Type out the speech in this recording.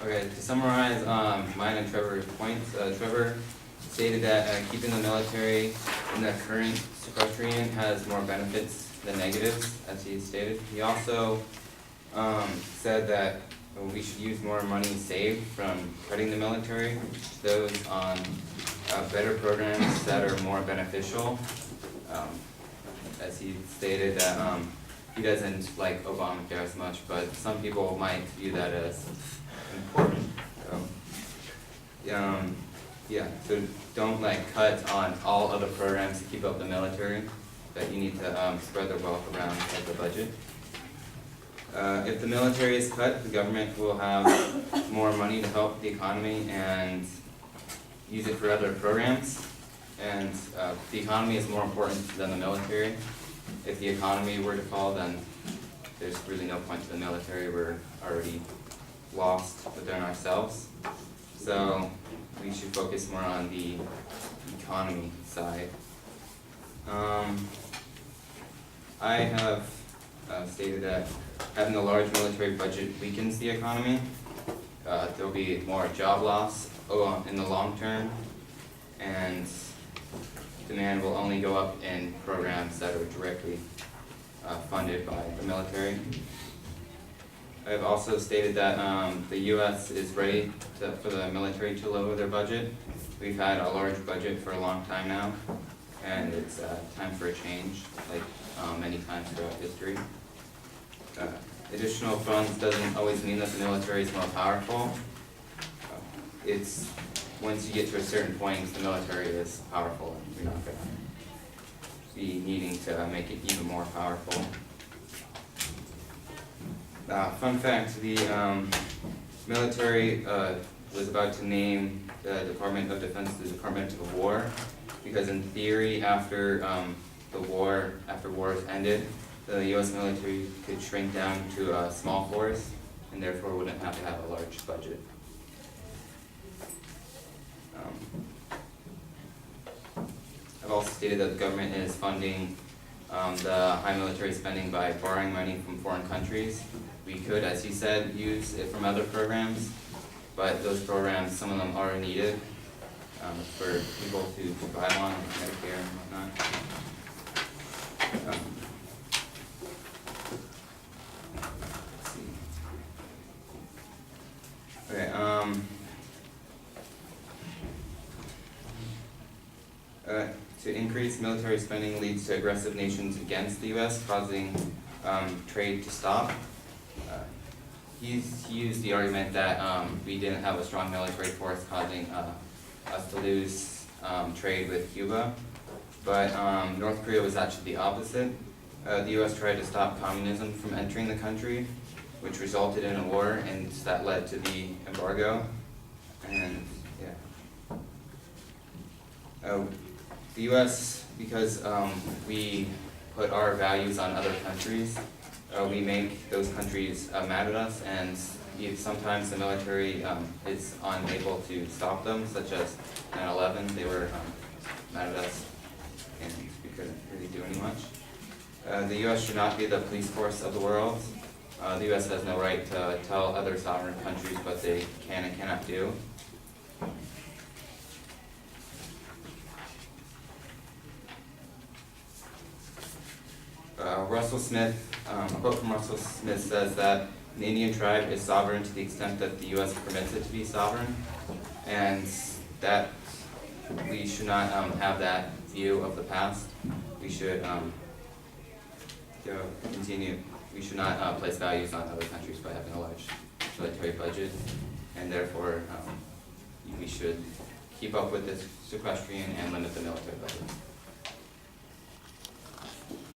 Okay, to summarize mine and Trevor's points, Trevor stated that keeping the military in the current sequestrian has more benefits than negatives, as he stated. He also said that we should use more money saved from cutting the military, those on better programs that are more beneficial. As he stated that he doesn't like Obamacare as much, but some people might view that as important. So don't cut on all other programs to keep up the military, but you need to spread the wealth around the budget. If the military is cut, the government will have more money to help the economy and use it for other programs. And the economy is more important than the military. If the economy were to fall, then there's really no point to the military. We're already lost within ourselves. So we should focus more on the economy side. I have stated that having a large military budget weakens the economy. There will be more job loss in the long term, and demand will only go up in programs that are directly funded by the military. I have also stated that the U.S. is ready for the military to lower their budget. We've had a large budget for a long time now, and it's time for a change, like many times throughout history. Additional funds doesn't always mean that the military is more powerful. It's once you get to a certain point, the military is powerful, and you're not going to be needing to make it even more powerful. Fun fact, the military was about to name the Department of Defense the Department of War, because in theory, after wars ended, the U.S. military could shrink down to a small force, and therefore wouldn't have to have a large budget. I've also stated that the government is funding the high military spending by borrowing money from foreign countries. We could, as he said, use it from other programs, but those programs, some of them are needed for people to survive on, like Medicare and whatnot. Let's see. Okay, to increase military spending leads to aggressive nations against the U.S., causing trade to stop. He used the argument that we didn't have a strong military force, causing us to lose trade with Cuba. But North Korea was actually the opposite. The U.S. tried to stop communism from entering the country, which resulted in a war, and that led to the embargo. And the U.S., because we put our values on other countries, we make those countries mad at us, and sometimes the military is unable to stop them, such as 9/11. They were mad at us, and we couldn't really do any much. The U.S. should not be the police force of the world. The U.S. has no right to tell other sovereign countries what they can and cannot do. Russell Smith, a quote from Russell Smith says that an Indian tribe is sovereign to the extent that the U.S. permits it to be sovereign, and that we should not have that view of the past. We should continue. We should not place values on other countries by having a large military budget, and therefore we should keep up with this sequestrian and limit the military budget.